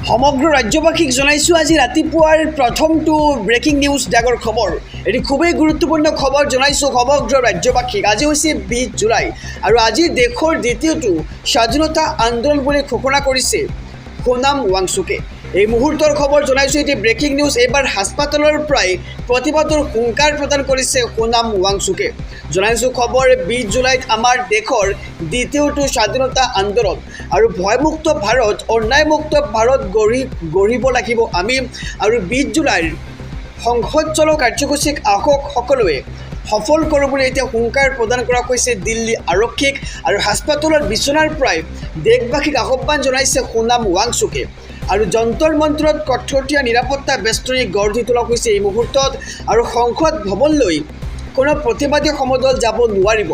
সমগ্ৰ ৰাজ্যবাসীক জনাইছোঁ আজি ৰাতিপুৱাৰ প্ৰথমটো ব্ৰেকিং নিউজ ডাগৰ খবৰ। এটি খুবেই গুৰুত্বপূৰ্ণ খবৰ জনাইছোঁ সমগ্ৰ ৰাজ্যবাসীক। আজি হৈছে 20 জুলাই আৰু আজি দেশৰ দ্বিতীয়টো স্বাধীনতা আন্দোলন বুলি ঘোষণা কৰিছে সোনাম ৱাংচুকে। এই মুহূৰ্তৰ খবৰ জনাইছোঁ এটি ব্ৰেকিং নিউজ। এইবাৰ হাস্পাতালৰ পৰাই প্ৰতিবাদৰ হুংকাৰ প্ৰদান কৰিছে সোনাম ৱাংচুকে। জনাইছোঁ খবৰ 20 জুলাইত আমাৰ দেশৰ দ্বিতীয়টো স্বাধীনতা আন্দোলন আৰু ভয়মুক্ত ভাৰত অন্যায়মুক্ত ভাৰত গঢ়িব লাগিব আমি। আৰু 20 জুলাইৰ সংসদ চলোৱা কাৰ্যসূচীক আহক সকলোৱে সফল কৰোঁ বুলি এতিয়া হুংকাৰ প্ৰদান কৰা হৈছে দিল্লী আৰক্ষীক। আৰু হাস্পাতালৰ বিচনাৰ পৰাই দেশবাসীক আহ্বান জনাইছে সোনাম ৱাংচুকে। আৰু যন্তৰ মন্ত্ৰত কঠোৰতীয়া নিৰাপত্তা বেষ্টনী গঢ় দি তোলা হৈছে এই মুহূৰ্তত। আৰু সংসদ ভৱনলৈ কোনো প্ৰতিবাদী সমদল যাব নোৱাৰিব।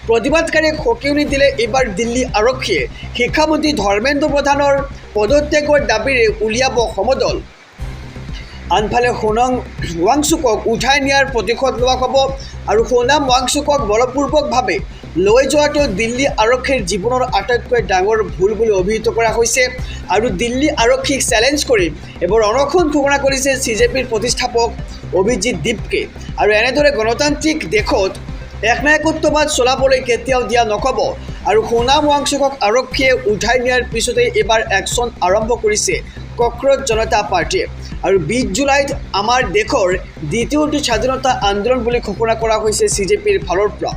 প্ৰতিবাদকাৰীক সকীয়নি দিলে এইবাৰ দিল্লী আৰক্ষীয়ে। শিক্ষামন্ত্ৰী ধৰ্মেন্দ্ৰ প্ৰধানৰ পদত্যাগৰ দাবীৰে উলিয়াব সমদল। আনফালে সোনাম ৱাংচুকক উঠাই নিয়াৰ প্ৰতিশোধ লোৱা হ'ব। আৰু সোনাম ৱাংচুকক বলপূৰ্বকভাৱে লৈ যোৱাটো দিল্লী আৰক্ষীৰ জীৱনৰ আটাইতকৈ ডাঙৰ ভুল বুলি অভিহিত কৰা হৈছে। আৰু দিল্লী আৰক্ষীক চেলেঞ্জ কৰি এইবাৰ অনশন ঘোষণা কৰিছে CJPৰ প্ৰতিষ্ঠাপক অভিজিৎ দীপকে। আৰু এনেদৰে গণতান্ত্ৰিক দেশত একনায়কত্ববাদ চলাবলৈ কেতিয়াও দিয়া নক'ব। আৰু সোনাম ৱাংচুকক আৰক্ষীয়ে উঠাই নিয়াৰ পিছতেই এইবাৰ একশ্যন আৰম্ভ কৰিছে কক্ৰজ জনতা পাৰ্টীয়ে। আৰু 20 জুলাইত আমাৰ দেশৰ দ্বিতীয়টো স্বাধীনতা আন্দোলন বুলি ঘোষণা কৰা হৈছে CJPৰ ফালৰ পৰা।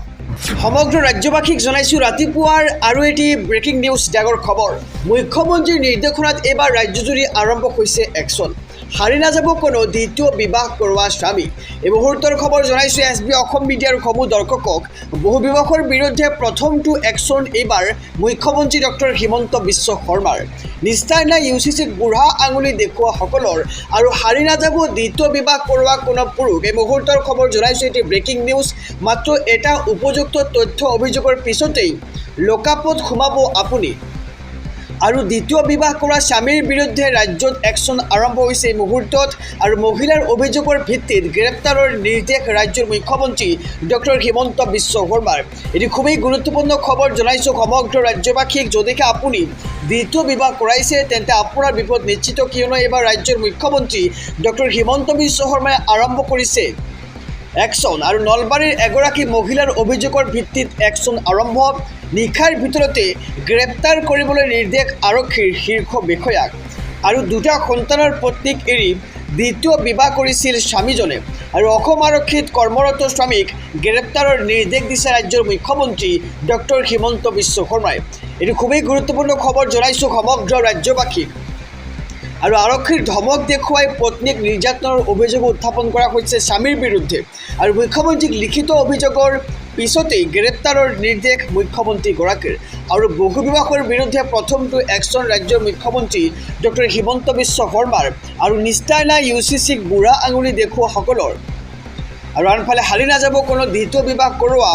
সমগ্ৰ ৰাজ্যবাসীক জনাইছোঁ ৰাতিপুৱাৰ আৰু এটি ব্ৰেকিং নিউজ ডাগৰ খবৰ। মুখ্যমন্ত্ৰীৰ নিৰ্দেশনাত এইবাৰ ৰাজ্যজুৰি আৰম্ভ হৈছে একশ্যন। হাৰি নাযাব কোনো দ্বিতীয় বিবাহ কৰোৱা স্বামী। এই মুহূৰ্তৰ খবৰ জনাইছোঁ SB অসম মিডিয়াৰ সমূহ দৰ্শকক। বহু বিবাহৰ বিৰুদ্ধে প্ৰথমটো একশ্যন এইবাৰ মুখ্যমন্ত্ৰী ডক্টৰ হিমন্ত বিশ্ব শৰ্মাৰ। নিষ্ঠাই নাই UCCক বুঢ়া আঙুলি দেখুওৱাসকলৰ। আৰু হাৰি নাযাব দ্বিতীয় বিবাহ কৰোৱা কোনো পুৰুষ। এই মুহূৰ্তৰ খবৰ জনাইছোঁ এটি ব্ৰেকিং নিউজ। মাত্ৰ এটা উপযুক্ত তথ্য অভিযোগৰ পিছতেই লোকাপত সোমাব আপুনি। আৰু দ্বিতীয় বিবাহ কৰা স্বামীৰ বিৰুদ্ধে ৰাজ্যত একশ্যন আৰম্ভ হৈছে এই মুহূৰ্তত। আৰু মহিলাৰ অভিযোগৰ ভিত্তিত গ্ৰেপ্তাৰৰ নিৰ্দেশ ৰাজ্যৰ মুখ্যমন্ত্ৰী ডক্টৰ হিমন্ত বিশ্ব শৰ্মাৰ। এটি খুবেই গুৰুত্বপূৰ্ণ খবৰ জনাইছোঁ সমগ্ৰ ৰাজ্যবাসীক। যদিহে আপুনি দ্বিতীয় বিবাহ কৰাইছে তেন্তে আপোনাৰ বিপদ নিশ্চিত, কিয়নো এইবাৰ ৰাজ্যৰ মুখ্যমন্ত্ৰী ডক্টৰ হিমন্ত বিশ্ব শৰ্মাই আৰম্ভ কৰিছে একশ্যন। আৰু নলবাৰীৰ এগৰাকী মহিলাৰ অভিযোগৰ ভিত্তিত একশ্যন আৰম্ভ। নিশাৰ ভিতৰতে গ্ৰেপ্তাৰ কৰিবলৈ নিৰ্দেশ আৰক্ষীৰ শীৰ্ষ বিষয়াক। আৰু দুটা সন্তানৰ পত্নীক এৰি দ্বিতীয় বিবাহ কৰিছিল স্বামীজনে। আৰু অসম আৰক্ষীত কৰ্মৰত স্বামীক গ্ৰেপ্তাৰৰ নিৰ্দেশ দিছে ৰাজ্যৰ মুখ্যমন্ত্ৰী ডক্টৰ হিমন্ত বিশ্ব শৰ্মাই। এইটো খুবেই গুৰুত্বপূৰ্ণ খবৰ জনাইছোঁ সমগ্ৰ ৰাজ্যবাসীক। আৰু আৰক্ষীৰ ধমক দেখুৱাই পত্নীক নিৰ্যাতনৰ অভিযোগ উত্থাপন কৰা হৈছে স্বামীৰ বিৰুদ্ধে। আৰু মুখ্যমন্ত্ৰীক লিখিত অভিযোগৰ পিছতেই গ্ৰেপ্তাৰৰ নিৰ্দেশ মুখ্যমন্ত্ৰীগৰাকীৰ। আৰু বহু বিবাহৰ বিৰুদ্ধে প্ৰথমটো একশ্যন ৰাজ্যৰ মুখ্যমন্ত্ৰী ডক্টৰ হিমন্ত বিশ্ব শৰ্মাৰ। আৰু নিষ্ঠাই নাই UCCক বুঢ়া আঙুলি দেখুওৱাসকলৰ। আৰু আনফালে হাৰি নাযাব কোনো দ্বিতীয় বিবাহ কৰোৱা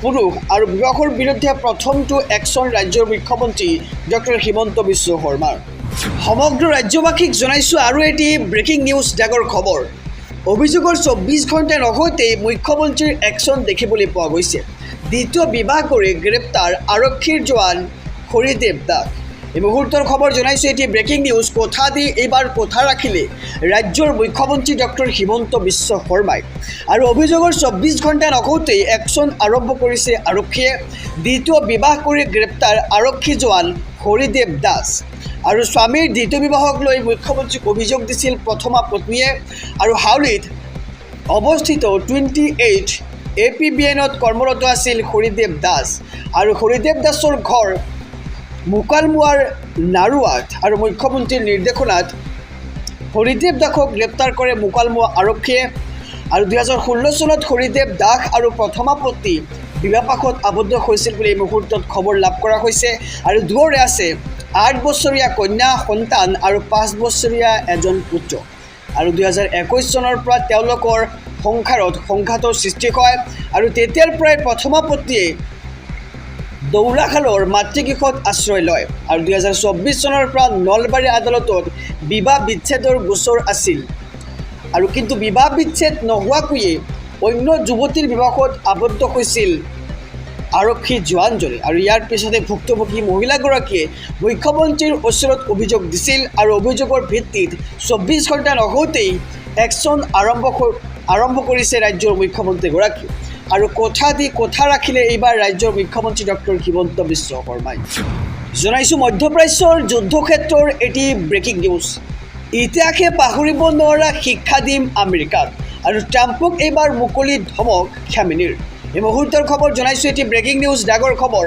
পুৰুষ। আৰু বিবাহৰ বিৰুদ্ধে প্ৰথমটো একশ্যন ৰাজ্যৰ মুখ্যমন্ত্ৰী ডক্টৰ হিমন্ত বিশ্ব শৰ্মাৰ। সমগ্ৰ ৰাজ্যবাসীক জনাইছোঁ আৰু এটি ব্ৰেকিং নিউজ ডাগৰ খবৰ। অভিযোগৰ 24 ঘণ্টা নহওঁতেই মুখ্যমন্ত্ৰীৰ একশ্যন দেখিবলৈ পোৱা গৈছে। দ্বিতীয় বিবাহ কৰি গ্ৰেপ্তাৰ আৰক্ষীৰ জোৱান হৰিদেৱ দাস। এই মুহূৰ্তৰ খবৰ জনাইছোঁ এটি ব্ৰেকিং নিউজ। কথা দি এইবাৰ কথা ৰাখিলে ৰাজ্যৰ মুখ্যমন্ত্ৰী ডক্টৰ হিমন্ত বিশ্ব শৰ্মাই। আৰু অভিযোগৰ 24 ঘণ্টা নহওঁতেই একশ্যন আৰম্ভ কৰিছে আৰক্ষীয়ে। দ্বিতীয় বিবাহ কৰি গ্ৰেপ্তাৰ আৰক্ষী জোৱান হৰিদেৱ দাস। আৰু স্বামীৰ দ্বিতীয় বিবাহক লৈ মুখ্যমন্ত্ৰীক অভিযোগ দিছিল প্ৰথমা পত্নীয়ে। আৰু হাউলিত অৱস্থিত 28 APBNত কৰ্মৰত আছিল হৰিদেৱ দাস। আৰু হৰিদেৱ দাসৰ ঘৰ মুকালমুৱাৰ নাৰুৱাত। আৰু মুখ্যমন্ত্ৰীৰ নিৰ্দেশনাত হৰিদেৱ দাসক গ্ৰেপ্তাৰ কৰে মুকালমুৱা আৰক্ষীয়ে। আৰু 2016 চনত হৰিদেৱ দাস আৰু প্ৰথমা পত্নী বিবাহপাশত আবদ্ধ হৈছিল বুলি এই মুহূৰ্তত খবৰ লাভ কৰা হৈছে। আৰু দুয়োৰে আছে 8 বছৰীয়া কন্যা সন্তান আৰু 5 বছৰীয়া এজন পুত্ৰ। আৰু 2021 চনৰ পৰা তেওঁলোকৰ সংসাৰত সংঘাতৰ সৃষ্টি হয়। আৰু তেতিয়াৰ পৰাই প্ৰথমা পত্নীয়ে দৌৰাখালৰ মাতৃগৃহত আশ্ৰয় লয়। আৰু 2024 চনৰ পৰা নলবাৰী আদালতত বিবাহ বিচ্ছেদৰ গোচৰ আছিল। আৰু কিন্তু বিবাহ বিচ্ছেদ নোহোৱাকৈয়ে অন্য যুৱতীৰ বিবাহত আবদ্ধ হৈছিল আৰক্ষী জোৱানজনে আৰু ইয়াৰ পিছতে ভুক্তভোগী মহিলাগৰাকীয়ে মুখ্যমন্ত্ৰীৰ ওচৰত অভিযোগ দিছিল আৰু অভিযোগৰ ভিত্তিত 24 ঘণ্টা নহওঁতেই একশ্যন আৰম্ভ কৰিছে ৰাজ্যৰ মুখ্যমন্ত্ৰীগৰাকী আৰু কথা ৰাখিলে এইবাৰ ৰাজ্যৰ মুখ্যমন্ত্ৰী ডক্টৰ হিমন্ত বিশ্ব শৰ্মাই। জনাইছোঁ মধ্যপ্ৰাচ্যৰ যুদ্ধক্ষেত্ৰৰ এটি ব্ৰেকিং নিউজ। ইতিহাসে পাহৰিব নোৱাৰা শিক্ষা দিম আমেৰিকাত আৰু ট্ৰাম্পক এইবাৰ মুকলি ধমক খামেনিৰ। এই মুহূৰ্তৰ খবৰ জনাইছোঁ, এটি ব্ৰেকিং নিউজ ডাঙৰ খবৰ।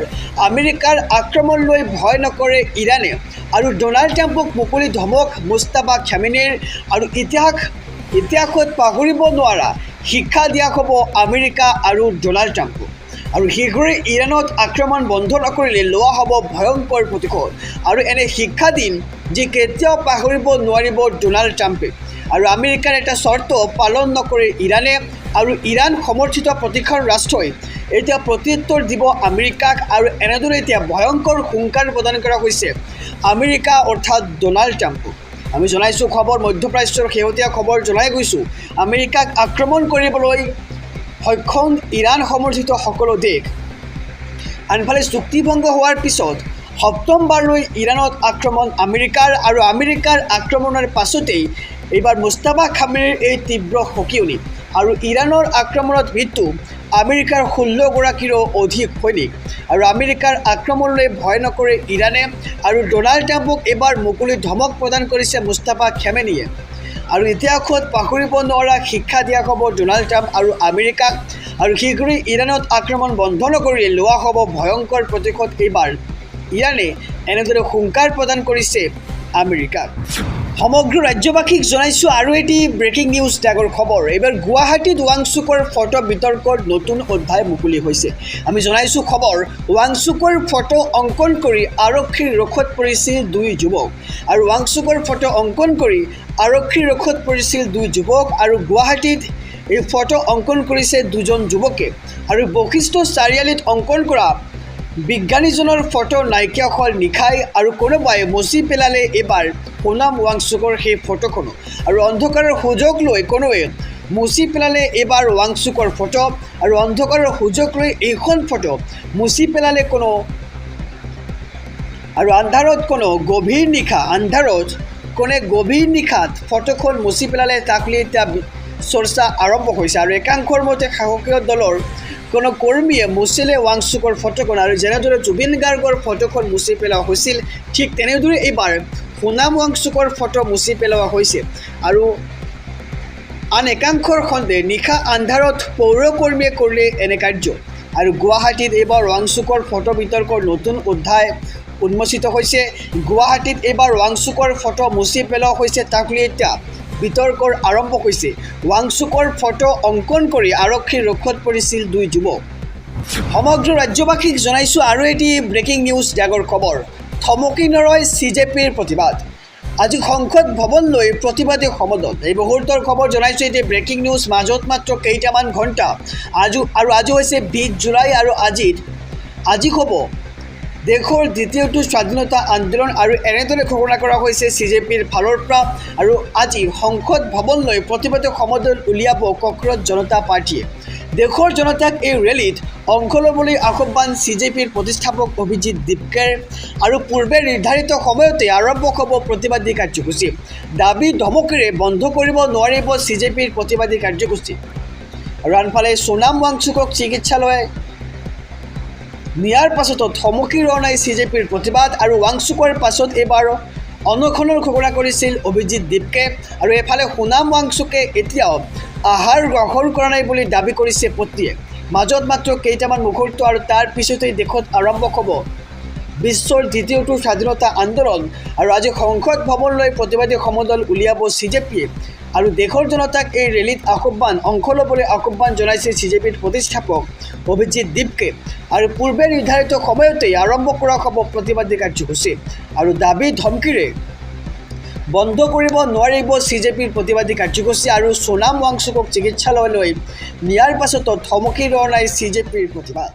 আমেৰিকাৰ আক্ৰমণ লৈ ভয় নকৰে ইৰাণে আৰু ডোনাল্ড ট্ৰাম্পক মুকলি ধমক মুস্তাফা খামেনিৰ আৰু ইতিহাসত পাহৰিব নোৱাৰা শিক্ষা দিয়া হ'ব আমেৰিকা আৰু ডোনাল্ড ট্ৰাম্পক। আৰু শীঘ্ৰেই ইৰাণত আক্ৰমণ বন্ধ নকৰিলে লোৱা হ'ব ভয়ংকৰ প্ৰতিশোধ আৰু এনে শিক্ষা দিন যি কেতিয়াও পাহৰিব নোৱাৰিব ডোনাল্ড ট্ৰাম্পে। আৰু আমেৰিকাৰ এটা চৰ্ত পালন নকৰে ইৰাণে আৰু ইৰাণ সমৰ্থিত প্ৰতিখন ৰাষ্ট্ৰই এতিয়া প্ৰত্যুত্তৰ দিব আমেৰিকাক আৰু এনেদৰে এতিয়া ভয়ংকৰ হুংকাৰ প্ৰদান কৰা হৈছে আমেৰিকা অৰ্থাৎ ডোনাল্ড ট্ৰাম্পক। আমি জনাইছোঁ খবৰ, মধ্যপ্ৰাচ্যৰ শেহতীয়া খবৰ জনাই গৈছোঁ। আমেৰিকাক আক্ৰমণ কৰিবলৈ সক্ষম ইৰাণ সমৰ্থিত সকলো দেশ। আনফালে চুক্তিভংগ হোৱাৰ পিছত সপ্তমবাৰলৈ ইৰাণত আক্ৰমণ আমেৰিকাৰ আৰু আমেৰিকাৰ আক্ৰমণৰ পাছতেই এইবাৰ মুস্তাফা খামেনিৰ এই তীব্ৰ সকিয়নি আৰু ইৰাণৰ আক্ৰমণত মৃত্যু আমেৰিকাৰ 16গৰাকীৰো অধিক সৈনিক। আৰু আমেৰিকাৰ আক্ৰমণলৈ ভয় নকৰে ইৰাণে আৰু ডোনাল্ড ট্ৰাম্পক এইবাৰ মুকলি ধমক প্ৰদান কৰিছে মুস্তাফা খামেনিয়ে। আৰু ইতিহাসত পাহৰিব নোৱাৰা শিক্ষা দিয়া হ'ব ডোনাল্ড ট্ৰাম্প আৰু আমেৰিকাক আৰু শীঘ্ৰেই ইৰাণত আক্ৰমণ বন্ধ নকৰিলে লোৱা হ'ব ভয়ংকৰ প্ৰতিশোধ। এইবাৰ ইৰাণে এনেদৰে হুংকাৰ প্ৰদান কৰিছে আমেৰিকাক। সমগ্ৰ ৰাজ্যবাসীক জনাইছোঁ আৰু এটি ব্ৰেকিং নিউজ ডাঙৰ খবৰ। এইবাৰ গুৱাহাটীত ৱাংচুকৰ ফটো বিতৰ্কৰ নতুন অধ্যায় মুকলি হৈছে। আমি জনাইছোঁ খবৰ, ৱাংচুকৰ ফটো অংকন কৰি আৰক্ষীৰ ৰক্ষত পৰিছিল 2 যুৱক আৰু ৱাংচুকৰ ফটো অংকন কৰি আৰক্ষীৰ ৰক্ষত পৰিছিল 2 যুৱক আৰু গুৱাহাটীত এই ফটো অংকন কৰিছে 2জন যুৱকে আৰু বশিষ্ঠ চাৰিআলিত অংকন কৰা বিজ্ঞানীজনৰ ফটো নাইকিয়া হ'ল নিশাই আৰু কোনোবাই মচি পেলালে এইবাৰ সোণাম ৱাংচুকৰ সেই ফটোখনো আৰু অন্ধকাৰৰ সুযোগ লৈ কোনোৱে মুচি পেলালে এইবাৰ ৱাংচুকৰ ফটো আৰু অন্ধকাৰৰ সুযোগ লৈ এইখন ফটো মুচি পেলালে আৰু গভীৰ নিশাত ফটোখন মুচি পেলালে তাক লৈ এতিয়া চৰ্চা আৰম্ভ হৈছে। আৰু একাংশৰ মতে শাসকীয় দলৰ কোনো কৰ্মীয়ে মুচিলে ৱাংচুকৰ ফটোখন আৰু যেনেদৰে জুবিন গাৰ্গৰ ফটোখন মুচি পেলোৱা হৈছিল ঠিক তেনেদৰে এইবাৰ সোণাম ৱাংচুকৰ ফটো মুচি পেলোৱা হৈছে। আৰু আন একাংশৰ সন্দেহ নিশা আন্ধাৰত পৌৰকৰ্মীয়ে কৰিলে এনে কাৰ্য। আৰু গুৱাহাটীত এইবাৰ ৱাংচুকৰ ফটো বিতৰ্কৰ নতুন অধ্যায় উন্মোচিত হৈছে। গুৱাহাটীত এইবাৰ ৱাংচুকৰ ফটো মুচি পেলোৱা হৈছে, তাক লৈ এতিয়া বিতৰ্কৰ আৰম্ভ হৈছে। ৱাংচুকৰ ফটো অংকন কৰি আৰক্ষীৰ ৰক্ষত পৰিছিল 2 যুৱক। সমগ্ৰ ৰাজ্যবাসীক জনাইছোঁ আৰু এটি ব্ৰেকিং নিউজ ডাঙৰ খবৰ। থমকি নৰয় CJPৰ প্ৰতিবাদ। আজি সংসদ ভৱনলৈ প্ৰতিবাদী সমদল। এই মুহূৰ্তৰ খবৰ জনাইছোঁ, এটি ব্ৰেকিং নিউজ। মাজত মাত্ৰ কেইটামান ঘণ্টা আজি হৈছে 20 জুলাই আৰু আজি হ'ব দেশৰ দ্বিতীয়টো স্বাধীনতা আন্দোলন আৰু এনেদৰে ঘোষণা কৰা হৈছে CJPৰ ফালৰ পৰা। আৰু আজি সংসদ ভৱনলৈ প্ৰতিবাদী সমদল উলিয়াব কক্ৰজ জনতা পাৰ্টীয়ে। দেশৰ জনতাক এই ৰেলীত অংশ ল'বলৈ আহ্বান CJPৰ প্ৰতিষ্ঠাপক অভিজিৎ দীপকেৰ। আৰু পূৰ্বে নিৰ্ধাৰিত সময়তে আৰম্ভ হ'ব প্ৰতিবাদী কাৰ্যসূচী। দাবী ধমকেৰে বন্ধ কৰিব নোৱাৰিব CJPৰ প্ৰতিবাদী কাৰ্যসূচী। আৰু আনফালে সোণাম ৱাংচুকক চিকিৎসালয় নিয়াৰ পাছতো থমকি ৰোৱা নাই CJPৰ প্ৰতিবাদ আৰু ৱাংচুকৰ পাছত এইবাৰ অনশনৰ ঘোষণা কৰিছিল অভিজিৎ দীপকে। আৰু এফালে সোণাম ৱাংচুকে এতিয়াও আহাৰ গ্ৰহণ কৰা নাই বুলি দাবী কৰিছে পত্নীয়ে। মাজত মাত্ৰ কেইটামান মুহূৰ্ত আৰু তাৰ পিছতেই দেশত আৰম্ভ হ'ব বিশ্বৰ দ্বিতীয়টো স্বাধীনতা আন্দোলন। আৰু আজি সংসদ ভৱনলৈ প্ৰতিবাদী সমদল উলিয়াব CJPয়ে আৰু দেশৰ জনতাক এই ৰেলীত অংশ ল'বলৈ আহ্বান জনাইছে CJPৰ প্ৰতিষ্ঠাপক অভিজিৎ দীপকে। আৰু পূৰ্বে নিৰ্ধাৰিত সময়তেই আৰম্ভ কৰা হ'ব প্ৰতিবাদী কাৰ্যসূচী আৰু দাবী ধমকিৰে বন্ধ কৰিব নোৱাৰিব CJPৰ প্ৰতিবাদী কাৰ্যসূচী। আৰু সোণাম ৱাংচুকক চিকিৎসালয়লৈ নিয়াৰ পাছতো থমকি ৰোৱা নাই CJPৰ প্ৰতিবাদ।